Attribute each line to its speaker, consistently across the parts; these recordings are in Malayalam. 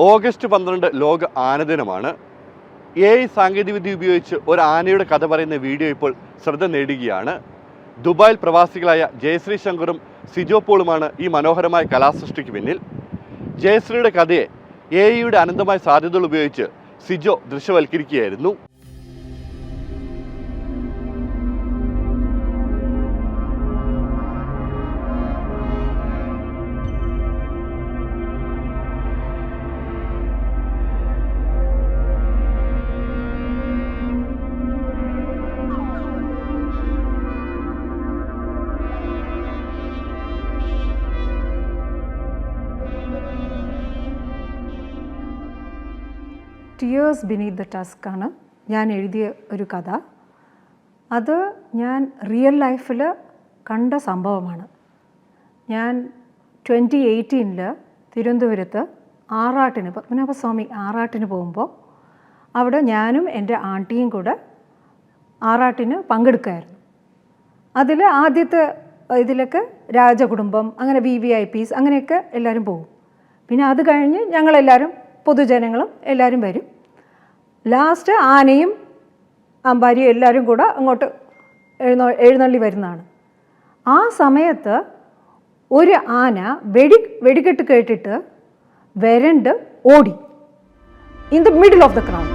Speaker 1: ഓഗസ്റ്റ് 12 ലോക ആനദിനമാണ്. AI സാങ്കേതികവിദ്യ ഉപയോഗിച്ച് ഒരു ആനയുടെ കഥ പറയുന്ന വീഡിയോ ഇപ്പോൾ ശ്രദ്ധ നേടുകയാണ്. ദുബായിൽ പ്രവാസികളായ ജയശ്രീ ശങ്കറും സിജോ പോളുമാണ് ഈ മനോഹരമായ കലാസൃഷ്ടിക്ക് പിന്നിൽ. ജയശ്രീയുടെ കഥയെ AIയുടെ അനന്തമായ സാധ്യതകൾ ഉപയോഗിച്ച് സിജോ ദൃശ്യവൽക്കരിക്കുകയായിരുന്നു.
Speaker 2: ടിയേഴ്സ് ബിനീത്ത് ദ ടസ്ക് ആണ് ഞാൻ എഴുതിയ ഒരു കഥ. അത് ഞാൻ റിയൽ ലൈഫിൽ കണ്ട സംഭവമാണ്. ഞാൻ 2018 തിരുവനന്തപുരത്ത് ആറാട്ടിന് പത്മനാഭസ്വാമി ആറാട്ടിന് പോകുമ്പോൾ അവിടെ ഞാനും എൻ്റെ ആൻറ്റിയും കൂടെ ആറാട്ടിന് പങ്കെടുക്കുമായിരുന്നു. അതിൽ ആദ്യത്തെ ഇതിലൊക്കെ രാജകുടുംബം, അങ്ങനെ VVIPs അങ്ങനെയൊക്കെ എല്ലാവരും പോകും. പിന്നെ അത് കഴിഞ്ഞ് ഞങ്ങളെല്ലാവരും പൊതുജനങ്ങളും എല്ലാവരും വരും. ലാസ്റ്റ് ആനയും അമ്പാരിയും എല്ലാവരും കൂടെ അങ്ങോട്ട് എഴുന്നള്ളി വരുന്നതാണ്. ആ സമയത്ത് ഒരു ആന വെടിക്കെട്ട് കേട്ടിട്ട് വരണ്ട് ഓടി in the middle of the crowd.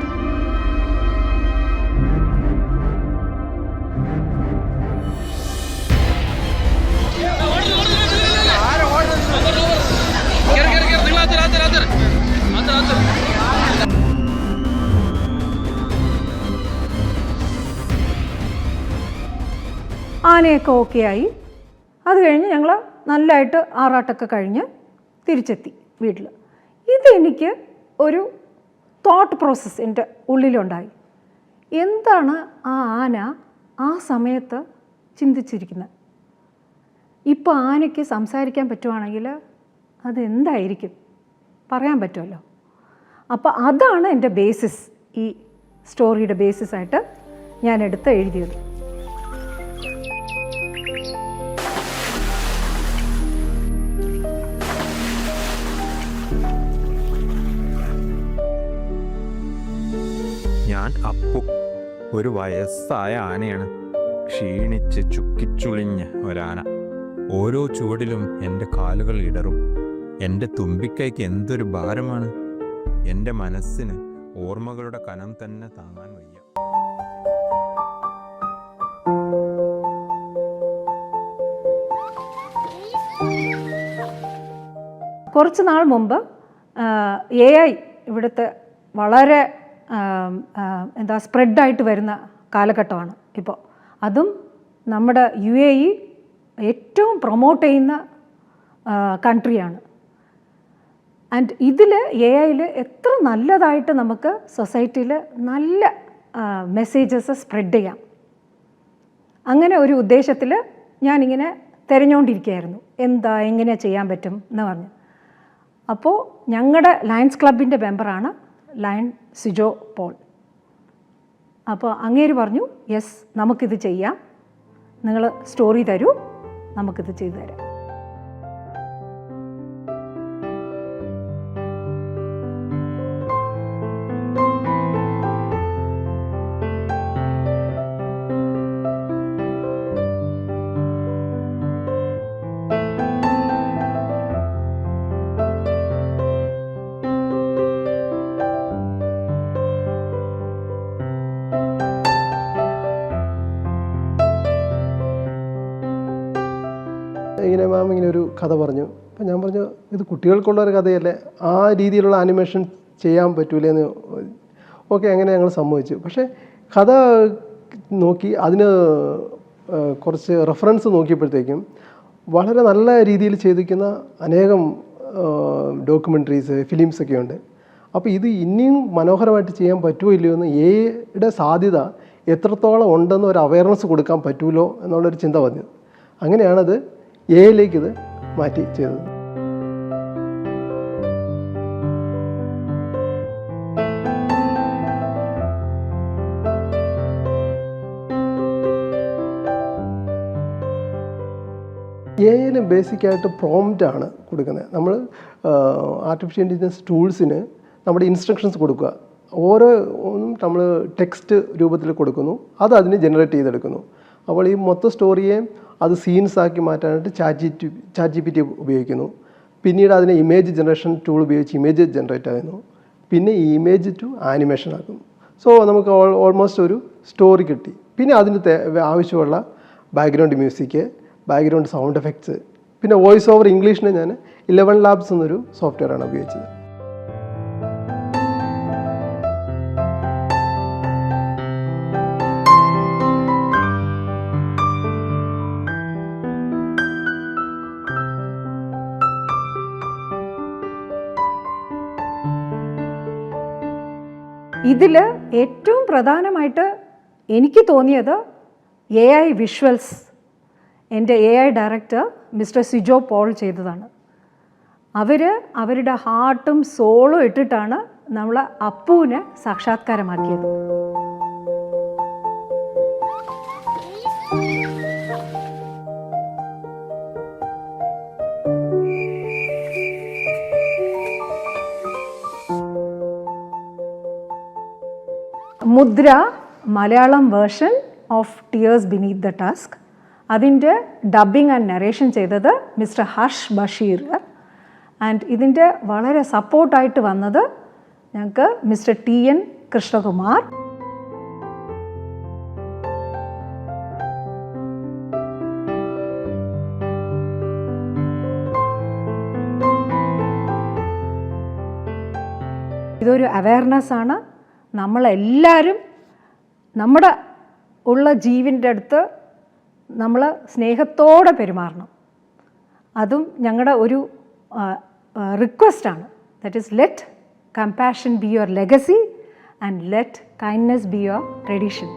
Speaker 2: ആനയൊക്കെ ഓക്കെ ആയി. അത് കഴിഞ്ഞ് ഞങ്ങൾ നല്ലതായിട്ട് ആറാട്ടൊക്കെ കഴിഞ്ഞ് തിരിച്ചെത്തി വീട്ടിൽ. ഇതെനിക്ക് ഒരു തോട്ട് പ്രോസസ്സ് എൻ്റെ ഉള്ളിലുണ്ടായി. എന്താണ് ആ ആന ആ സമയത്ത് ചിന്തിച്ചിരിക്കുന്നത്? ഇപ്പോൾ ആനയ്ക്ക് സംസാരിക്കാൻ പറ്റുവാണെങ്കിൽ അതെന്തായിരിക്കും പറയാൻ പറ്റുമല്ലോ. അപ്പോൾ അതാണ് എൻ്റെ ബേസിസ്, ഈ സ്റ്റോറിയുടെ ബേസിസായിട്ട് ഞാൻ എഴുതിയത്.
Speaker 3: ഞാൻ അപ്പു, ഒരു വയസ്സായ ആനയാണ്. ക്ഷീണിച്ച് ചുക്കിച്ചുളിഞ്ഞ ഒരാന. ഓരോ ചുവടിലും എൻ്റെ കാലുകൾ ഇടറും. എൻ്റെ തുമ്പിക്കൈക്ക് എന്തൊരു ഭാരമാണ്. എൻ്റെ മനസ്സിന് ഓർമ്മകളുടെ കനം തന്നെ താങ്ങാൻ വയ്യ.
Speaker 2: കുറച്ച് നാൾ മുമ്പ് AI ഇവിടുത്തെ വളരെ സ്പ്രെഡായിട്ട് വരുന്ന കാലഘട്ടമാണ് ഇപ്പോൾ. അതും നമ്മുടെ UAE ഏറ്റവും പ്രൊമോട്ട് ചെയ്യുന്ന കൺട്രിയാണ്. ആൻഡ് ഇതിൽ AIയിൽ എത്ര നല്ലതായിട്ട് നമുക്ക് സൊസൈറ്റിയിൽ നല്ല മെസ്സേജസ് സ്പ്രെഡ് ചെയ്യാം. അങ്ങനെ ഒരു ഉദ്ദേശത്തിൽ ഞാനിങ്ങനെ തിരഞ്ഞുകൊണ്ടിരിക്കുകയായിരുന്നു എങ്ങനെ ചെയ്യാൻ പറ്റും എന്ന് പറഞ്ഞ്. അപ്പോൾ ഞങ്ങളുടെ ലയൺസ് ക്ലബിൻ്റെ മെമ്പറാണ് ലയൺ സിജോ പോൾ. അപ്പോൾ അങ്ങേര് പറഞ്ഞു, യെസ് നമുക്കിത് ചെയ്യാം, നിങ്ങൾ സ്റ്റോറി തരൂ, നമുക്കിത് ചെയ്തു തരാം.
Speaker 4: ഇങ്ങനെ മാം ഇങ്ങനെ ഒരു കഥ പറഞ്ഞു. അപ്പം ഞാൻ പറഞ്ഞു, ഇത് കുട്ടികൾക്കുള്ളൊരു കഥയല്ലേ, ആ രീതിയിലുള്ള ആനിമേഷൻ ചെയ്യാൻ പറ്റൂലെന്ന്. ഓക്കെ, അങ്ങനെ ഞങ്ങൾ സമ്മതിച്ചു. പക്ഷേ കഥ നോക്കി അതിന് കുറച്ച് റെഫറൻസ് നോക്കിയപ്പോഴത്തേക്കും വളരെ നല്ല രീതിയിൽ ചെയ്തിരിക്കുന്ന അനേകം ഡോക്യുമെൻ്ററീസ്, ഫിലിംസൊക്കെ ഉണ്ട്. അപ്പോൾ ഇത് ഇനിയും മനോഹരമായിട്ട് ചെയ്യാൻ പറ്റുമോ ഇല്ലയോ എന്ന്, AIയുടെ സാധ്യത എത്രത്തോളം ഉണ്ടെന്ന് ഒരു അവയർനെസ് കൊടുക്കാൻ പറ്റുമല്ലോ എന്നുള്ളൊരു ചിന്ത വന്നു. അങ്ങനെയാണത് AIയിലേക്ക് ഇത് മാറ്റി ചെയ്തത്. AIയിൽ ബേസിക്കായിട്ട് പ്രോംപ്റ്റാണ് കൊടുക്കുന്നത്. നമ്മൾ ആർട്ടിഫിഷ്യൽ ഇൻ്റലിജൻസ് ടൂൾസിന് നമ്മുടെ ഇൻസ്ട്രക്ഷൻസ് കൊടുക്കുക. ഓരോ നമ്മൾ ടെക്സ്റ്റ് രൂപത്തിൽ കൊടുക്കുന്നു, അത് അതിന് ജനറേറ്റ് ചെയ്തെടുക്കുന്നു. അപ്പോൾ ഈ മൊത്തം സ്റ്റോറിയെ അത് സീൻസ് ആക്കി മാറ്റാനായിട്ട് ചാറ്റ് ജി പി ടി ഉപയോഗിക്കുന്നു. പിന്നീട് അതിനെ ഇമേജ് ജനറേഷൻ ടൂൾ ഉപയോഗിച്ച് ഇമേജ് ജനറേറ്റ് ആകുന്നു. പിന്നെ ഈ ഇമേജ് ടു ആനിമേഷൻ ആക്കുന്നു. സോ നമുക്ക് ഓൾമോസ്റ്റ് ഒരു സ്റ്റോറി കിട്ടി. പിന്നെ അതിന് ആവശ്യമുള്ള background music, background sound effects, പിന്നെ വോയിസ് ഓവർ ഇംഗ്ലീഷിന് ഞാൻ 11 ലാബ്സ് എന്നൊരു സോഫ്റ്റ്വെയറാണ് ഉപയോഗിച്ചത്.
Speaker 2: ഇതിൽ ഏറ്റവും പ്രധാനമായിട്ട് എനിക്ക് തോന്നിയത് AI വിഷ്വൽസ് എൻ്റെ AI director mister Sijo Paul ചെയ്തതാണ്. അവരുടെ ഹാർട്ടും സോളും ഇട്ടിട്ടാണ് നമ്മൾ അപ്പുവിനെ സാക്ഷാത്കാരമാക്കിയത്. Mudra Malayalam version of tears beneath the task. അതിൻ്റെ ഡബ്ബിംഗ് ആൻഡ് നരേഷൻ ചെയ്തത് മിസ്റ്റർ ഹർഷ് ബഷീർ. ആൻഡ് ഇതിൻ്റെ വളരെ സപ്പോർട്ടായിട്ട് വന്നത് ഞങ്ങൾക്ക് മിസ്റ്റർ TN കൃഷ്ണകുമാർ. ഇതൊരു അവയർനെസ്സാണ്. നമ്മളെല്ലാവരും നമ്മുടെ ഉള്ള ജീവൻ്റെ അടുത്ത് നമ്മൾ സ്നേഹത്തോടെ പെരുമാറണം. അതും ഞങ്ങളുടെ ഒരു റിക്വസ്റ്റാണ്. That is let compassion be your legacy and let kindness be your tradition.